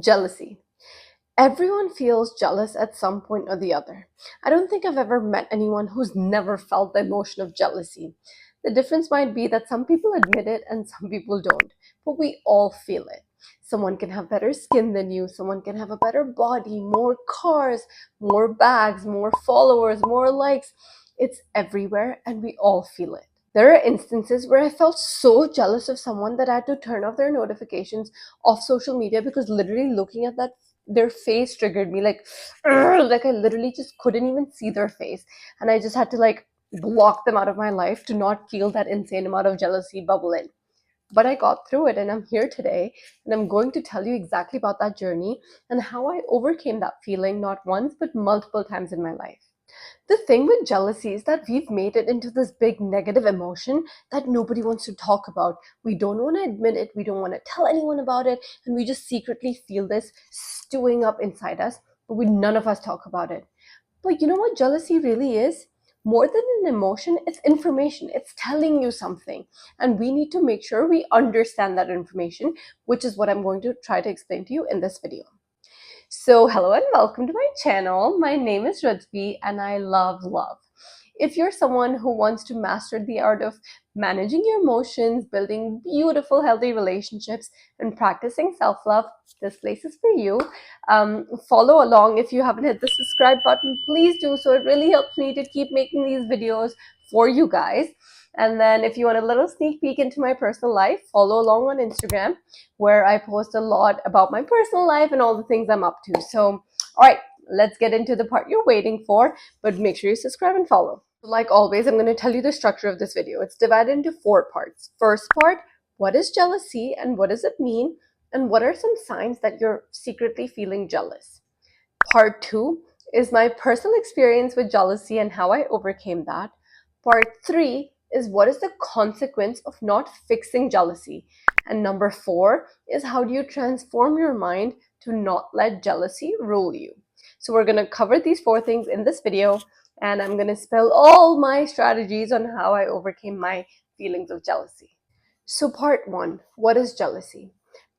Jealousy. Everyone feels jealous at some point or the other. I don't think I've ever met anyone who's never felt the emotion of jealousy. The difference might be that some people admit it and some people don't, but we all feel it. Someone can have better skin than you, someone can have a better body, more cars, more bags, more followers, more likes. It's everywhere and we all feel it. There are instances where I felt so jealous of someone that I had to turn off their notifications off social media because literally looking at that their face triggered me like like I literally just couldn't even see their face, and I just had to like block them out of my life to not feel that insane amount of jealousy bubble in. But I got through it and I'm here today, and I'm going to tell you exactly about that journey and how I overcame that feeling not once but multiple times in my life. The thing with jealousy is that we've made it into this big negative emotion that nobody wants to talk about. We don't want to admit it, we don't want to tell anyone about it, and we just secretly feel this stewing up inside us, but none of us talk about it. But you know what jealousy really is? More than an emotion, it's information. It's telling you something. And we need to make sure we understand that information, which is what I'm going to try to explain to you in this video. So hello and welcome to my channel. My name is Rootvi and I love love. If you're someone who wants to master the art of managing your emotions, building beautiful, healthy relationships, and practicing self-love, this place is for you. Follow along. If you haven't hit the subscribe button, please do so. It really helps me to keep making these videos for you guys. And then if you want a little sneak peek into my personal life, follow along on Instagram, where I post a lot about my personal life and all the things I'm up to. So, all right, let's get into the part you're waiting for, but make sure you subscribe and follow. Like always, I'm going to tell you the structure of this video. It's divided into 4 parts. First part, what is jealousy and what does it mean? And what are some signs that you're secretly feeling jealous? Part 2 is my personal experience with jealousy and how I overcame that. Part 3 is what is the consequence of not fixing jealousy? And number 4 is how do you transform your mind to not let jealousy rule you? So we're going to cover these 4 things in this video, and I'm going to spill all my strategies on how I overcame my feelings of jealousy. So part 1, what is jealousy?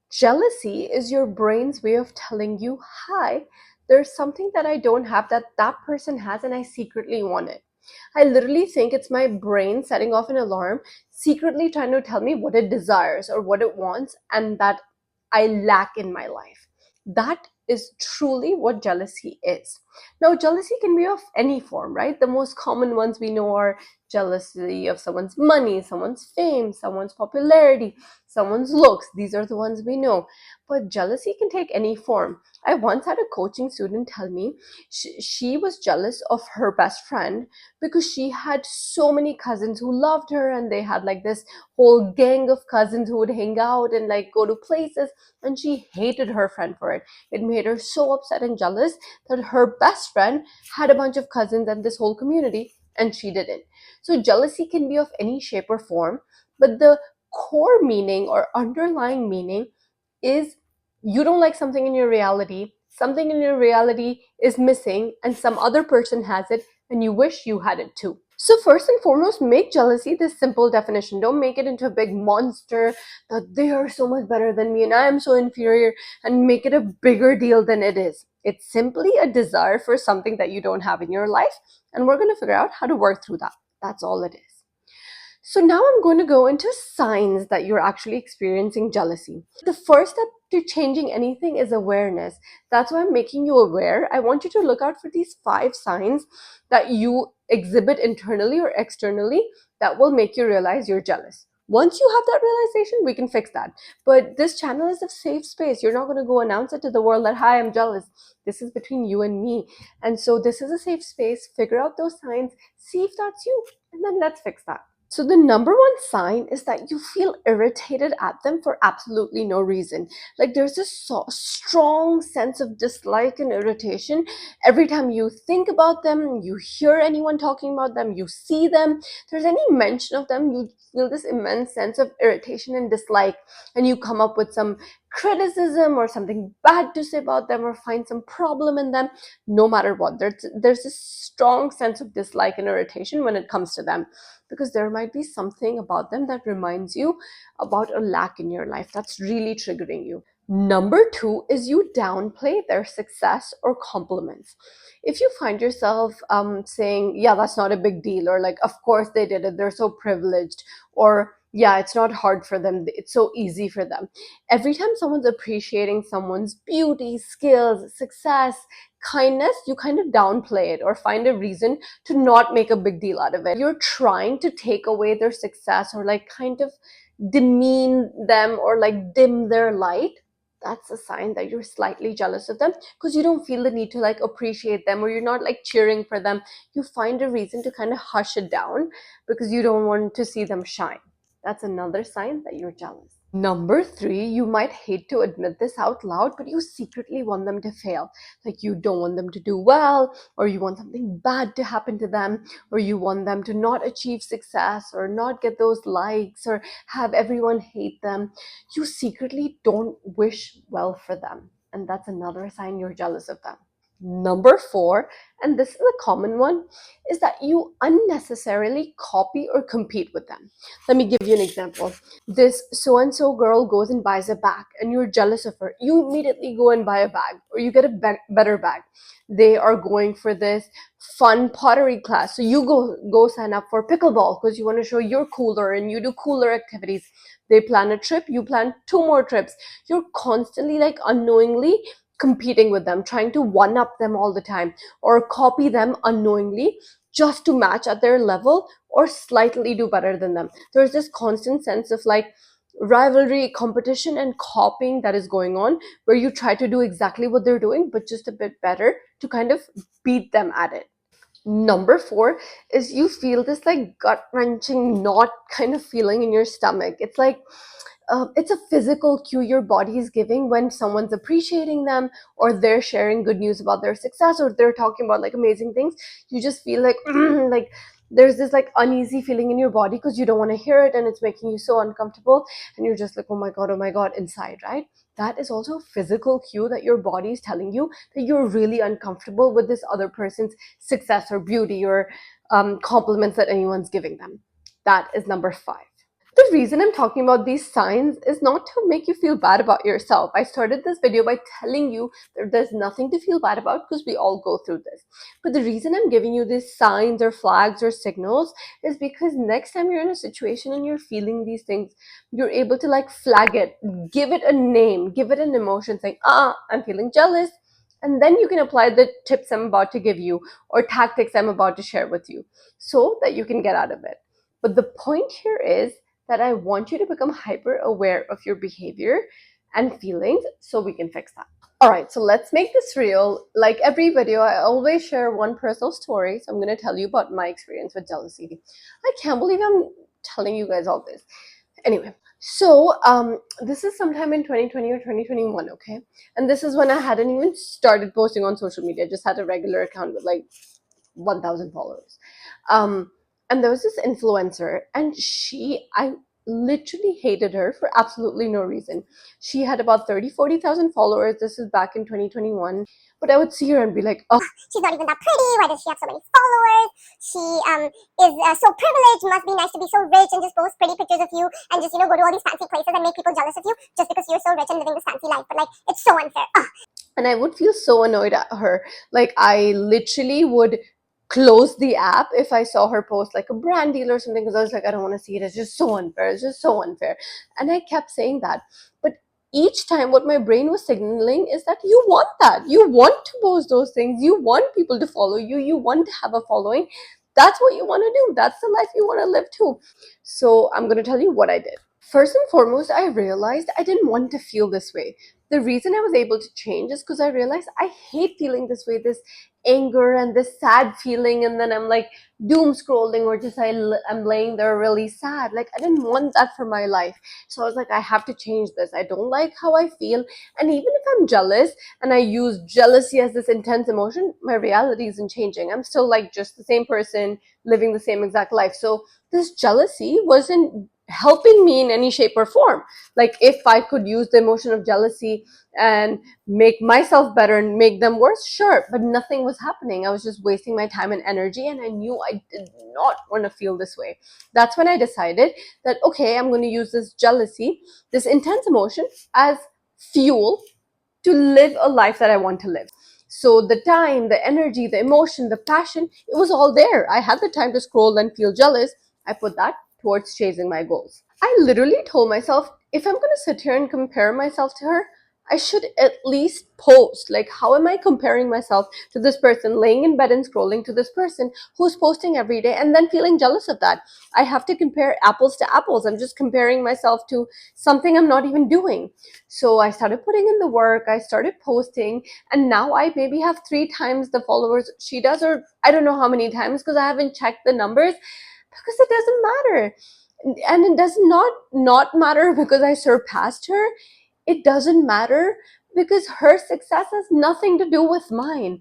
Jealousy is your brain's way of telling you, hi, there's something that I don't have that that person has and I secretly want it. I literally think it's my brain setting off an alarm, secretly trying to tell me what it desires or what it wants and that I lack in my life. That is truly what jealousy is. Now, jealousy can be of any form, right? The most common ones we know are jealousy of someone's money, someone's fame, someone's popularity, someone's looks. These are the ones we know. But jealousy can take any form. I once had a coaching student tell me she was jealous of her best friend because she had so many cousins who loved her, and they had like this whole gang of cousins who would hang out and like go to places, and she hated her friend for it. It made her so upset and jealous that her best friend had a bunch of cousins and this whole community and she didn't. So jealousy can be of any shape or form, but the core meaning or underlying meaning is you don't like something in your reality, something in your reality is missing, and some other person has it, and you wish you had it too. So first and foremost, make jealousy this simple definition. Don't make it into a big monster that they are so much better than me and I am so inferior, and make it a bigger deal than it is. It's simply a desire for something that you don't have in your life, and we're going to figure out how to work through that. That's all it is. So now I'm going to go into signs that you're actually experiencing jealousy. The first step to changing anything is awareness. That's why I'm making you aware. I want you to look out for these 5 signs that you exhibit internally or externally that will make you realize you're jealous. Once you have that realization, we can fix that. But this channel is a safe space. You're not going to go announce it to the world that, hi, I'm jealous. This is between you and me. And so this is a safe space. Figure out those signs, see if that's you, and then let's fix that. So the number 1 sign is that you feel irritated at them for absolutely no reason. Like there's this strong sense of dislike and irritation every time you think about them, you hear anyone talking about them, you see them, there's any mention of them, you feel this immense sense of irritation and dislike, and you come up with some criticism or something bad to say about them or find some problem in them. No matter what, there's this strong sense of dislike and irritation when it comes to them, because there might be something about them that reminds you about a lack in your life that's really triggering you. Number two is you downplay their success or compliments. If you find yourself saying, yeah, that's not a big deal, or like, of course they did it, they're so privileged, or yeah, it's not hard for them, it's so easy for them. Every time someone's appreciating someone's beauty, skills, success, kindness, you kind of downplay it or find a reason to not make a big deal out of it. You're trying to take away their success or like kind of demean them or like dim their light. That's a sign that you're slightly jealous of them because you don't feel the need to like appreciate them, or you're not like cheering for them. You find a reason to kind of hush it down because you don't want to see them shine. That's another sign that you're jealous. Number three, you might hate to admit this out loud, but you secretly want them to fail. Like you don't want them to do well, or you want something bad to happen to them, or you want them to not achieve success, or not get those likes, or have everyone hate them. You secretly don't wish well for them. And that's another sign you're jealous of them. Number four, and this is a common one, is that you unnecessarily copy or compete with them. Let me give you an example. This so and so girl goes and buys a bag, and you're jealous of her. You immediately go and buy a bag, or you get a better bag. They are going for this fun pottery class, so you go sign up for pickleball because you want to show you're cooler and you do cooler activities. They plan a trip, you plan two more trips. You're constantly like unknowingly competing with them, trying to one up them all the time, or copy them unknowingly just to match at their level or slightly do better than them. There's this constant sense of like rivalry, competition, and copying that is going on, where you try to do exactly what they're doing, but just a bit better to kind of beat them at it. Number four is you feel this like gut wrenching knot kind of feeling in your stomach. It's like it's a physical cue your body is giving when someone's appreciating them, or they're sharing good news about their success, or they're talking about like amazing things. You just feel like like there's this like uneasy feeling in your body because you don't want to hear it, and it's making you so uncomfortable, and you're just like, oh my god inside, right? That is also a physical cue that your body is telling you that you're really uncomfortable with this other person's success or beauty or compliments that anyone's giving them. That is number five. The reason I'm talking about these signs is not to make you feel bad about yourself. I started this video by telling you that there's nothing to feel bad about because we all go through this. But the reason I'm giving you these signs or flags or signals is because next time you're in a situation and you're feeling these things, you're able to like flag it, give it a name, give it an emotion, saying, I'm feeling jealous. And then you can apply the tips I'm about to give you or tactics I'm about to share with you so that you can get out of it. But the point here is that I want you to become hyper aware of your behavior and feelings so we can fix that. All right, so let's make this real. Like every video, I always share one personal story. So I'm going to tell you about my experience with jealousy. I can't believe I'm telling you guys all this. Anyway, so this is sometime in 2020 or 2021, okay? And this is when I hadn't even started posting on social media. I just had a regular account with like 1,000 followers. Um, and there was this influencer, and I literally hated her for absolutely no reason. She had about 30, 40,000 followers. This is back in 2021. But I would see her and be like, oh, she's not even that pretty. Why does she have so many followers? She is so privileged. Must be nice to be so rich and just post pretty pictures of you and just, go to all these fancy places and make people jealous of you just because you're so rich and living this fancy life. But like, it's so unfair. Ugh. and I would feel so annoyed at her. Like I literally would close the app if I saw her post like a brand deal or something, because I was like, I don't want to see it. It's just so unfair. It's just so unfair. And I kept saying that. But each time what my brain was signaling is that you want that. You want to post those things. You want people to follow you. You want to have a following. That's what you want to do. That's the life you want to live too. So I'm going to tell you what I did. First and foremost, I realized I didn't want to feel this way. The reason I was able to change is because I realized I hate feeling this way, this anger and this sad feeling, and then I'm like doom scrolling, or just I'm laying there really sad. Like I didn't want that for my life. So I was like, I have to change this. I don't like how I feel. And even if I'm jealous and I use jealousy as this intense emotion, my reality isn't changing. I'm still like just the same person living the same exact life. So this jealousy wasn't helping me in any shape or form. Like if I could use the emotion of jealousy and make myself better and make them worse, sure, but nothing was happening. I was just wasting my time and energy, and I knew I did not want to feel this way. That's when I decided that, okay, I'm going to use this jealousy, this intense emotion, as fuel to live a life that I want to live. So the time, the energy, the emotion, the passion, it was all there. I had the time to scroll and feel jealous. I put that towards chasing my goals. I literally told myself, if I'm going to sit here and compare myself to her, I should at least post. Like, how am I comparing myself to this person laying in bed and scrolling to this person who's posting every day and then feeling jealous of that? I have to compare apples to apples. I'm just comparing myself to something I'm not even doing. So I started putting in the work, I started posting, and now I maybe have 3 times the followers she does, or I don't know how many times because I haven't checked the numbers, because it doesn't matter. And it does not matter because I surpassed her. It doesn't matter because her success has nothing to do with mine.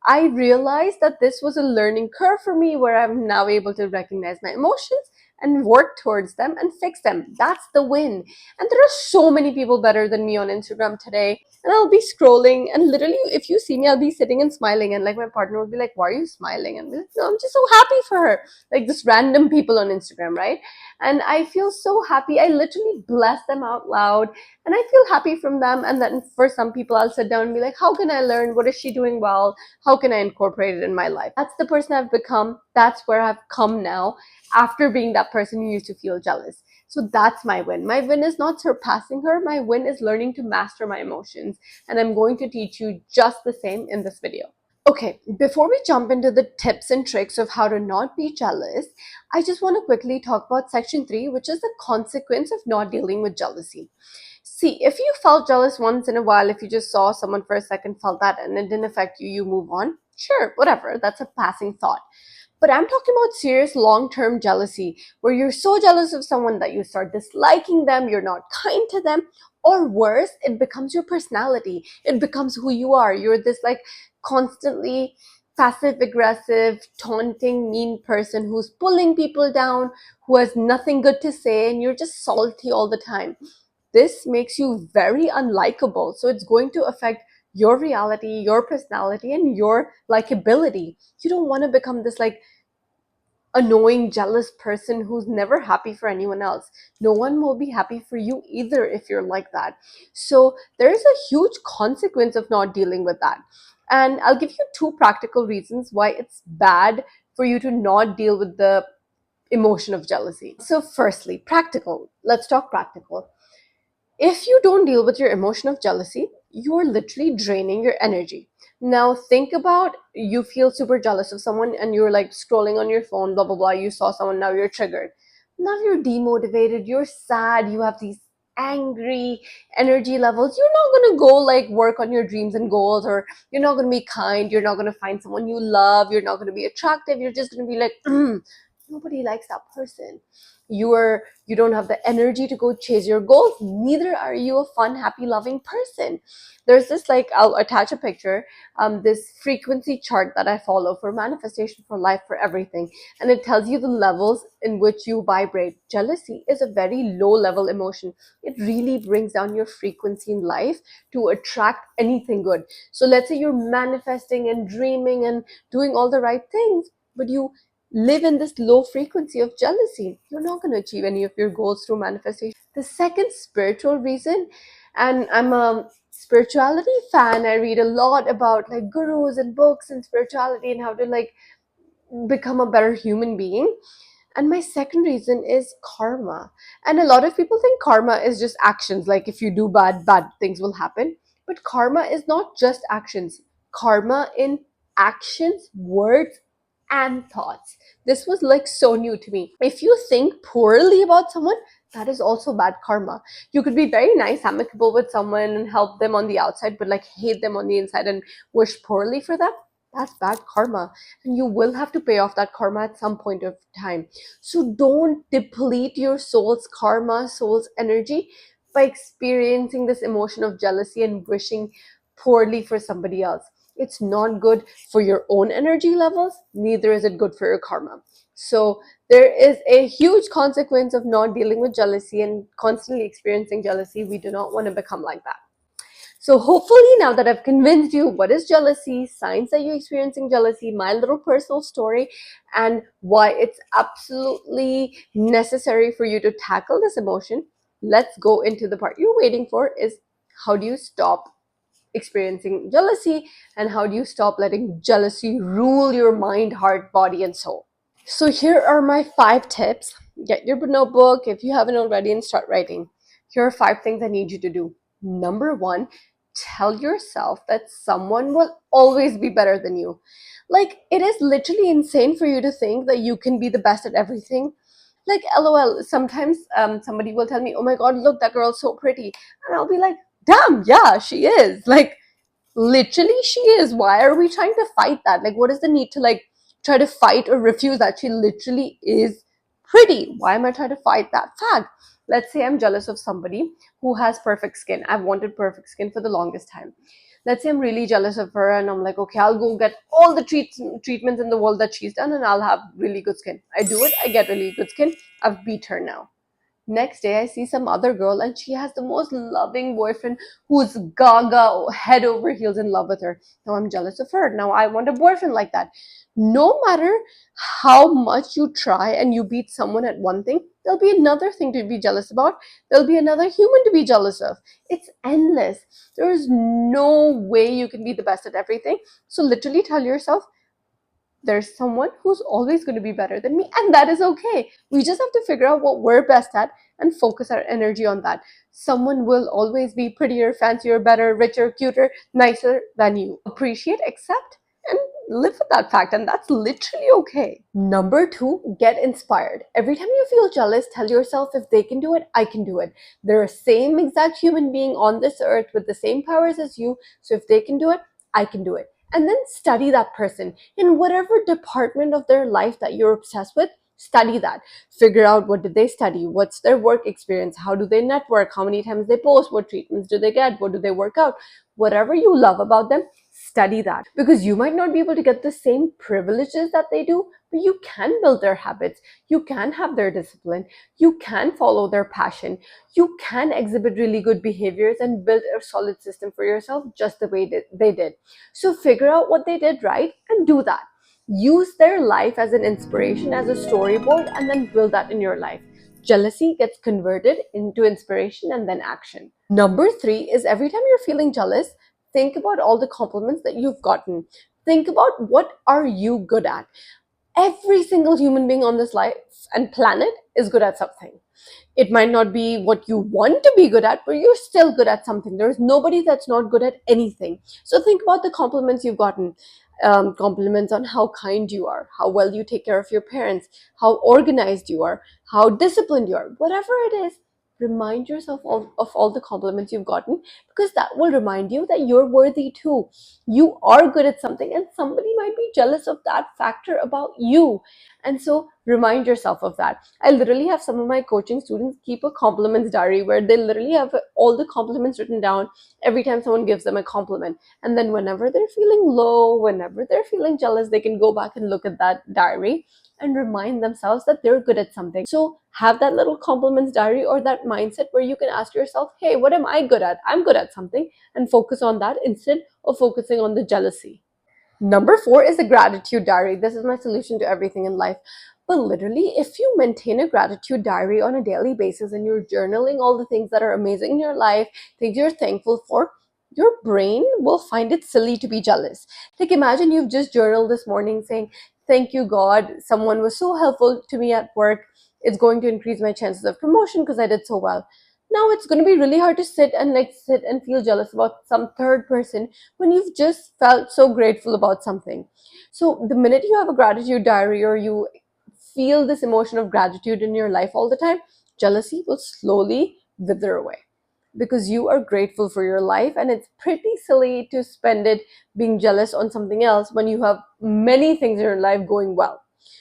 I realized that this was a learning curve for me where I'm now able to recognize my emotions and work towards them and fix them. That's the win. And there are so many people better than me on Instagram today. And I'll be scrolling, and literally, if you see me, I'll be sitting and smiling. And like my partner will be like, "Why are you smiling?" And I'm like, "No, I'm just so happy for her." Like this random people on Instagram, right? And I feel so happy. I literally bless them out loud and I feel happy from them. And then for some people, I'll sit down and be like, how can I learn? What is she doing well? How can I incorporate it in my life? That's the person I've become. That's where I've come now after being that person who used to feel jealous. So that's my win. My win is not surpassing her. My win is learning to master my emotions. And I'm going to teach you just the same in this video. Okay, before we jump into the tips and tricks of how to not be jealous, I just want to quickly talk about section 3, which is the consequence of not dealing with jealousy. See, if you felt jealous once in a while, if you just saw someone for a second, felt that, and it didn't affect you, you move on. Sure, whatever, that's a passing thought. But I'm talking about serious long-term jealousy, where you're so jealous of someone that you start disliking them, you're not kind to them, or worse, it becomes your personality. It becomes who you are. You're this like constantly passive aggressive, taunting, mean person who's pulling people down, who has nothing good to say, and you're just salty all the time. This makes you very unlikable. So it's going to affect your reality, your personality, and your likability. You don't want to become this like annoying, jealous person who's never happy for anyone else. No one will be happy for you either if you're like that. So there's a huge consequence of not dealing with that. And I'll give you 2 practical reasons why it's bad for you to not deal with the emotion of jealousy. So firstly, practical. Let's talk practical. If you don't deal with your emotion of jealousy, you're literally draining your energy. Now, think about you feel super jealous of someone and you're like scrolling on your phone, blah, blah, blah. You saw someone, now you're triggered. Now you're demotivated, you're sad, you have these angry energy levels. You're not going to go like work on your dreams and goals, or you're not going to be kind. You're not going to find someone you love. You're not going to be attractive. You're just going to be like, nobody likes that person. You don't have the energy to go chase your goals. Neither are you a fun, happy, loving person. There's this, like, I'll attach a picture, this frequency chart that I follow for manifestation, for life, for everything, and it tells you the levels in which you vibrate. Jealousy is a very low level emotion. It really brings down your frequency in life to attract anything good. So let's say you're manifesting and dreaming and doing all the right things, but you live in this low frequency of jealousy, you're not going to achieve any of your goals through manifestation. The second spiritual reason, and I'm a spirituality fan, I read a lot about like gurus and books and spirituality and how to like become a better human being. And my second reason is karma. And a lot of people think karma is just actions, like if you do bad, bad things will happen. But karma is not just actions. Karma in actions, words, and thoughts. This was like so new to me. If you think poorly about someone, that is also bad karma. You could be very nice, amicable with someone and help them on the outside, but like hate them on the inside and wish poorly for them. That's bad karma. And you will have to pay off that karma at some point of time. So don't deplete your soul's karma, soul's energy by experiencing this emotion of jealousy and wishing poorly for somebody else. It's not good for your own energy levels, neither is it good for your karma. So there is a huge consequence of not dealing with jealousy and constantly experiencing jealousy. We do not want to become like that. So hopefully now that I've convinced you what is jealousy, signs that you're experiencing jealousy, my little personal story, and why it's absolutely necessary for you to tackle this emotion, let's go into the part you're waiting for, is How do you stop experiencing jealousy, and how do you stop letting jealousy rule your mind, heart, body, and soul? So here are my 5 tips. Get your notebook if you haven't already and start writing. Here are 5 things I need you to do. Number 1, tell yourself that someone will always be better than you. Like, it is literally insane for you to think that you can be the best at everything. Like, lol, sometimes somebody will tell me, oh my god, look, that girl's so pretty. And I'll be like, damn, yeah, she is. Like, literally she is. Why are we trying to fight that? Like, what is the need to like try to fight or refuse that she literally is pretty? Why am I trying to fight that fact? Let's say I'm jealous of somebody who has perfect skin. I've wanted perfect skin for the longest time. Let's say I'm really jealous of her and I'm like, okay, I'll go get all the treatments in the world that she's done and I'll have really good skin. I do it, I get really good skin. I've beat her now. Next day, I see some other girl and she has the most loving boyfriend who's gaga, head over heels in love with her. Now I'm jealous of her. Now I want a boyfriend like that. No matter how much you try and you beat someone at one thing, there'll be another thing to be jealous about. There'll be another human to be jealous of. It's endless. There is no way you can be the best at everything. So literally tell yourself, there's someone who's always going to be better than me, and that is okay. We just have to figure out what we're best at and focus our energy on that. Someone will always be prettier, fancier, better, richer, cuter, nicer than you. Appreciate, accept, and live with that fact, and that's literally okay. Number 2, get inspired. Every time you feel jealous, tell yourself, if they can do it, I can do it. They're the same exact human being on this earth with the same powers as you, so if they can do it, I can do it. And then study that person in whatever department of their life that you're obsessed with. Study that. Figure out, what did they study, what's their work experience, how do they network, how many times they post, what treatments do they get, what do they work out. Whatever you love about them, study that, because you might not be able to get the same privileges that they do, but you can build their habits, you can have their discipline, you can follow their passion, you can exhibit really good behaviors and build a solid system for yourself just the way that they did. So figure out what they did right and do that. Use their life as an inspiration, as a storyboard, and then build that in your life. Jealousy gets converted into inspiration and then action. Number 3 is, every time you're feeling jealous, think about all the compliments that you've gotten. Think about, what are you good at? Every single human being on this life and planet is good at something. It might not be what you want to be good at, but you're still good at something. There's nobody that's not good at anything. So think about the compliments you've gotten. Compliments on how kind you are, how well you take care of your parents, how organized you are, how disciplined you are. Whatever it is, remind yourself of all the compliments you've gotten, because that will remind you that you're worthy too. You are good at something, and somebody might be jealous of that factor about you. And so remind yourself of that. I literally have some of my coaching students keep a compliments diary where they literally have all the compliments written down every time someone gives them a compliment. And then whenever they're feeling low, whenever they're feeling jealous, they can go back and look at that diary and remind themselves that they're good at something. So have that little compliments diary or that mindset where you can ask yourself, hey, what am I good at? I'm good at something, and focus on that instead of focusing on the jealousy. Number 4 is a gratitude diary. This is my solution to everything in life. But literally, if you maintain a gratitude diary on a daily basis and you're journaling all the things that are amazing in your life, things you're thankful for, your brain will find it silly to be jealous. Like, imagine you've just journaled this morning saying, thank you, God, someone was so helpful to me at work. It's going to increase my chances of promotion because I did so well. Now it's going to be really hard to sit and feel jealous about some third person when you've just felt so grateful about something. So the minute you have a gratitude diary or you feel this emotion of gratitude in your life all the time, jealousy will slowly wither away, because you are grateful for your life, and it's pretty silly to spend it being jealous on something else when you have many things in your life going well.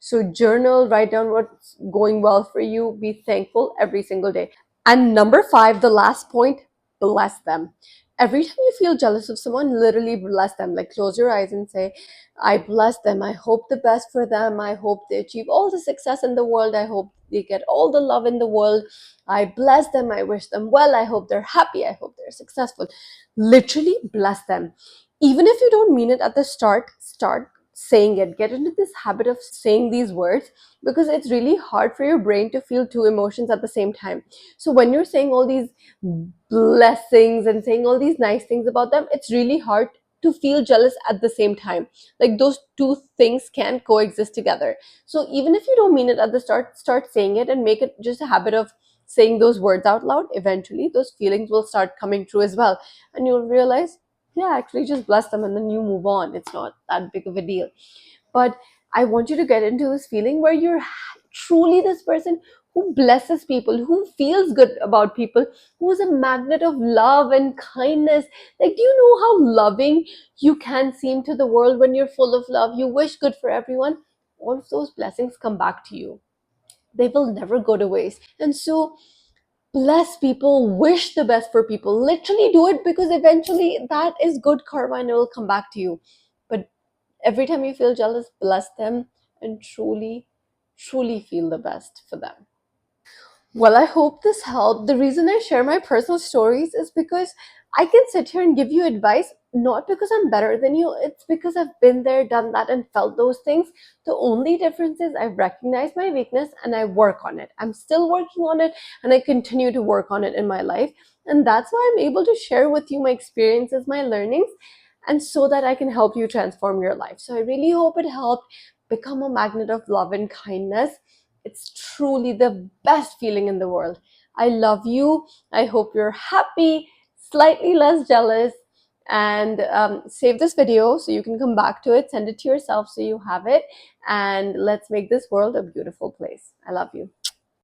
So journal, write down what's going well for you, be thankful every single day. And number 5, the last point, bless them. Every time you feel jealous of someone, literally bless them. Like, close your eyes and say, I bless them. I hope the best for them. I hope they achieve all the success in the world. I hope they get all the love in the world. I bless them. I wish them well. I hope they're happy. I hope they're successful. Literally bless them. Even if you don't mean it at the start saying it. Get into this habit of saying these words, because it's really hard for your brain to feel two emotions at the same time. So when you're saying all these blessings and saying all these nice things about them, it's really hard to feel jealous at the same time. Like those two things can coexist together. So even if you don't mean it at the start, start saying it and make it just a habit of saying those words out loud. Eventually those feelings will start coming true as well, and you'll realize, yeah, actually just bless them, and then you move on. It's not that big of a deal. But I want you to get into this feeling where you're truly this person who blesses people, who feels good about people, who's a magnet of love and kindness. Like, do you know how loving you can seem to the world when you're full of love? You wish good for everyone. All of those blessings come back to you. They will never go to waste. And so, bless people, wish the best for people. Literally do it, because eventually that is good karma and it will come back to you. But every time you feel jealous, bless them and truly, truly feel the best for them. Well, I hope this helped. The reason I share my personal stories is because I can sit here and give you advice, not because I'm better than you. It's because I've been there, done that, and felt those things. The only difference is I've recognized my weakness and I work on it. I'm still working on it, and I continue to work on it in my life. And that's why I'm able to share with you my experiences, my learnings, and so that I can help you transform your life. So I really hope it helped. Become a magnet of love and kindness. It's truly the best feeling in the world. I love you. I hope you're happy, slightly less jealous, and save this video so you can come back to it. Send it to yourself so you have it. And let's make this world a beautiful place. I love you.